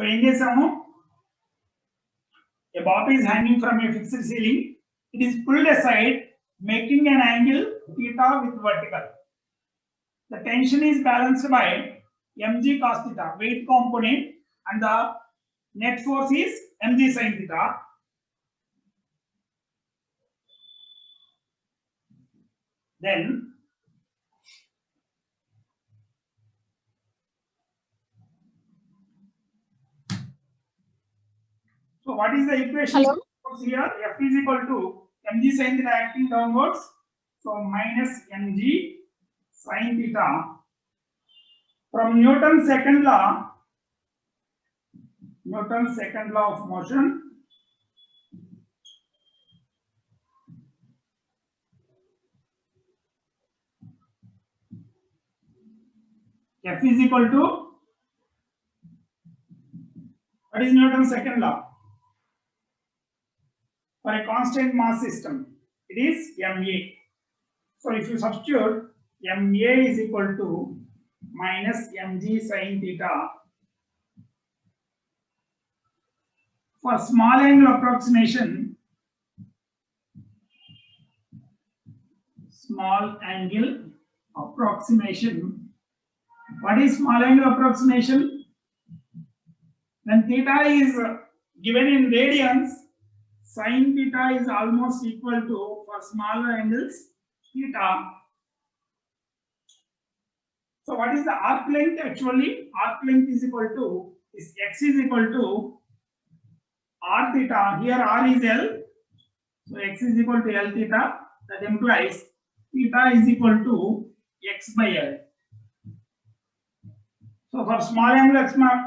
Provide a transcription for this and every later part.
So in this a bob is hanging from a fixed ceiling. It is pulled aside, making an angle theta with vertical. The tension is balanced by mg cos theta, weight component, and the net force is mg sin theta. Then so what is the equation here? F is equal to mg sin theta acting downwards. So minus mg sin theta. From Newton's second law of motion, F is equal to, what is Newton's second law? For a constant mass system, it is ma. So if you substitute, ma is equal to minus mg sin theta. For small angle approximation, what is small angle approximation? When theta is given in radians, sin theta is almost equal to, for smaller angles, theta. So what is the arc length actually? Arc length is equal to, is x is equal to r theta. Here r is L. So x is equal to L theta. That implies theta is equal to x by L. So for small angle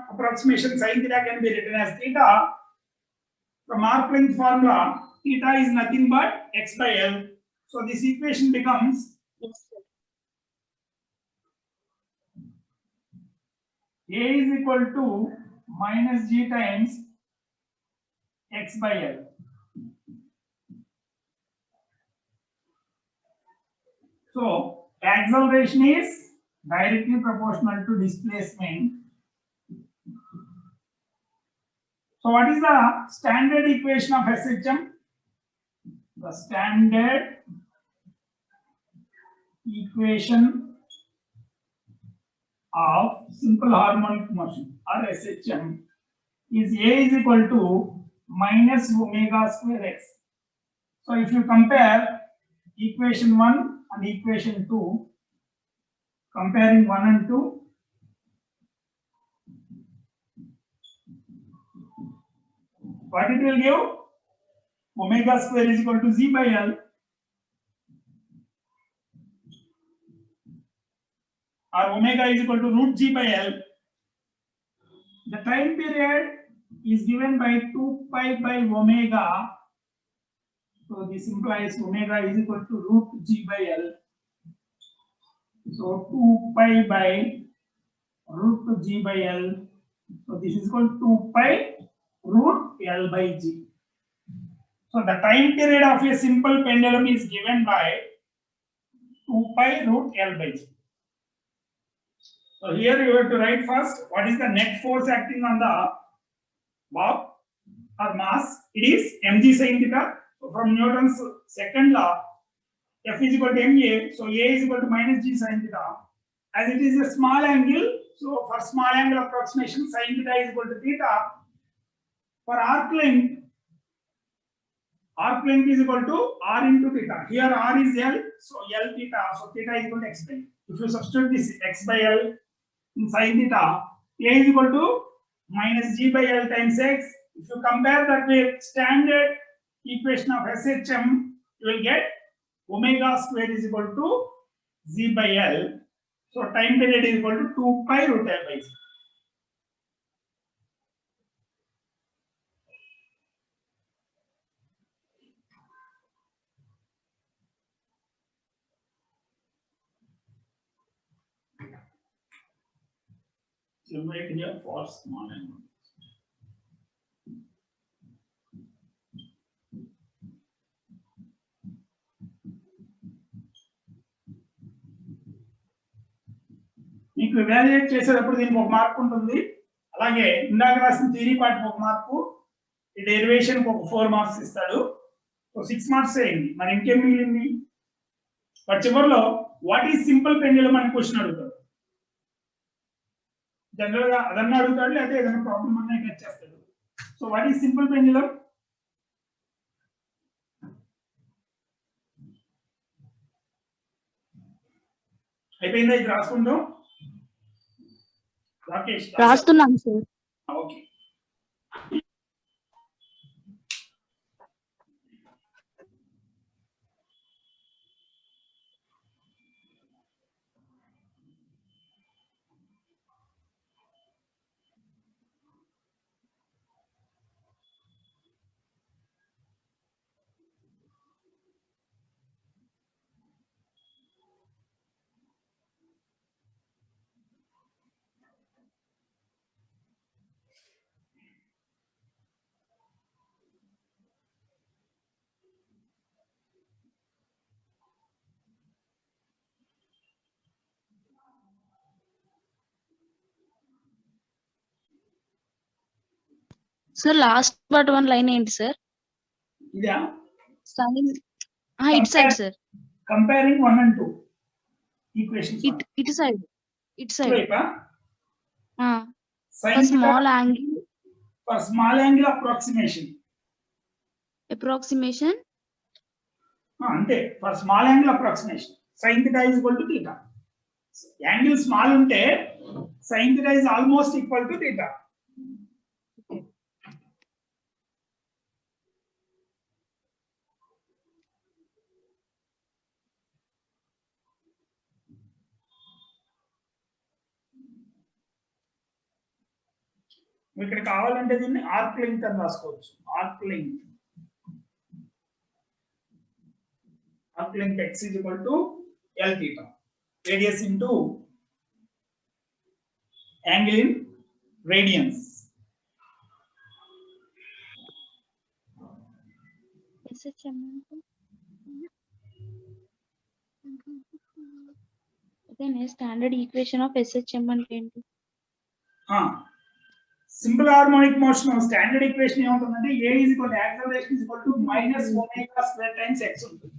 approximation, sin theta can be written as theta. From arc length formula, theta is nothing but x by L. So this equation becomes A is equal to minus g times x by L. So acceleration is directly proportional to displacement. So what is the standard equation of SHM? The standard equation of simple harmonic motion, or SHM, is A is equal to minus omega square x. So if you compare equation 1 and equation 2, comparing 1 and 2, what it will give? Omega square is equal to z by L, or omega is equal to root g by L. The time period is given by 2 pi by omega. So this implies omega is equal to root g by L. So 2 pi by root g by L. So this is equal to 2 pi root L by g. So the time period of a simple pendulum is given by 2 pi root L by g. So here you have to write first what is the net force acting on the bob or mass. It is mg sin theta. So from Newton's second law, F is equal to ma. So A is equal to minus g sin theta. As it is a small angle, so for small angle approximation, sin theta is equal to theta. For arc length is equal to r into theta. Here r is L, so L theta. So theta is equal to x by L. If you substitute this x by L in sin theta, A is equal to minus g by L times x. If you compare that with standard equation of SHM, you will get omega square is equal to z by L. So time period is equal to 2 pi root L by z. So write here for small angle. మీకు evaluate చేసేటప్పుడు దీనికి ఒక mark ఉంటుంది. అలాగే ఇందాక రాసిన theory part 1 mark, ఈ derivation ఒక 4 మార్క్స్ ఇస్తాడు. సో 6 మార్క్స్ అయింది. మరి ఇంకేం మిగిలింది? బట్ చివరిలో వాట్ ఈజ్ సింపుల్ పెండ్యులమ్ అని క్వశ్చన్ అడుగుతాడు. జనరల్ గా అదన్నా అడుగుతాడు, లేదా ఏదైనా ప్రాబ్లం అన్నా ఇక్కడ చేస్తాడు. So what is simple pendulum? అయిపోయిందా? ఇది రాసుకుంటాం. రాకేష్ రాస్తున్నాం sir. Okay. Sir last part 1 line ఏంటి సార్? ఇదా? Sine it side sir. Comparing 1 and 2 equations. It side. వైపా? For small angle. For small angle approximation. అంతే. For small angle approximation sin theta is equal to theta. Angle small ఉంటే sin theta is almost equal to theta. ఇక్కడ కావాలంటే దీన్ని arc length అని రాసుకోవచ్చు. Arc length x is equal to L theta. Radius into angle in radians. Standard equation of SHM అంటే ఏంటి? Simple harmonic motion standard equation ఏముంటుందంటే A is equal to acceleration is equal to minus omega square times x ఉంటుంది.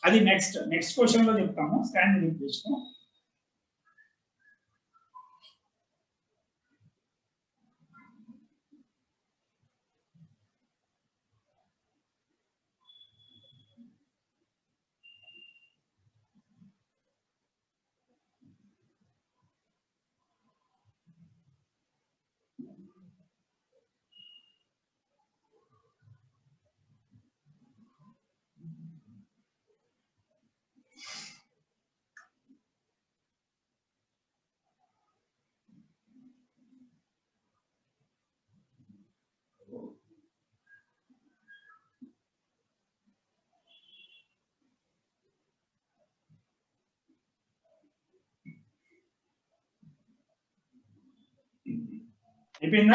అది next question లో చెప్తాము standard equation.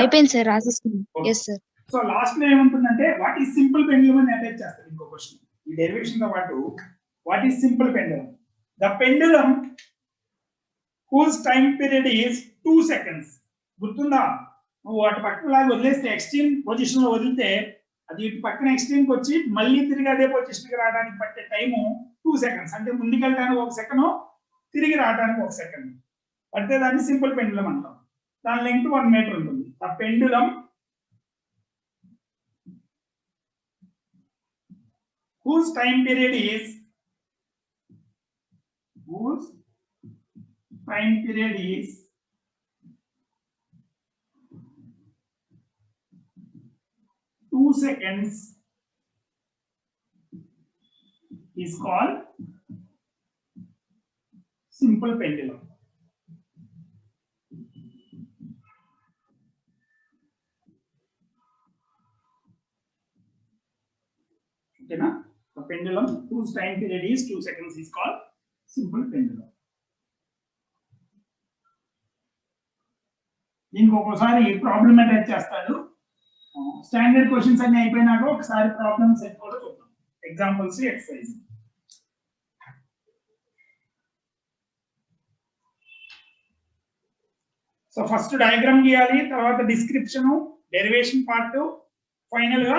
అయిపోయింది sir, రాసేస్తున్నాను. yes sir. So last లో ఏముంటుందంటే వాట్ ఈస్ సింపుల్ పెండ్యులమ్ అని అటాచ్ చేస్తారు ఇంకో క్వశ్చన్. ఈ డెరివేషన్ తో పాటు what is simple pendulum? The pendulum whose time period is 2 seconds. గుర్తుందా? నువ్వు అటు పక్కన లాగా వదిలేస్తే ఎక్స్ట్రీమ్ పొజిషన్ లో వదిలితే అది ఇటు పక్కన ఎక్స్ట్రీమ్ కి వచ్చి మళ్ళీ తిరిగి అదే పొజిషన్ కి రావడానికి పట్టే టైము 2 seconds. అంటే ముందుకెళ్ళడానికి 1 సెకండ్, తిరిగి రావడానికి 1 సెకండ్ పడితే దాన్ని సింపుల్ పెండ్యులమ్ అంటాం. దాని లెంగ్త్ 1 మీటర్ ఉంటుంది. ఆ pendulum whose time period is 2 seconds is called simple pendulum. Okay na? The pendulum whose time period is 2 seconds is called simple pendulum. దీనికి ఒక్కోసారి ప్రాబ్లమ్ అటాచ్ చేస్తాడు. స్టాండర్డ్ క్వశ్చన్స్ అన్ని అయిపోయినాక ఒకసారి ప్రాబ్లమ్ సెట్ కూడా చూద్దాం. Examples exercise. So first diagram గీయాలి, తర్వాత డిస్క్రిప్షన్, డెరివేషన్ పార్ట్, ఫైనల్ గా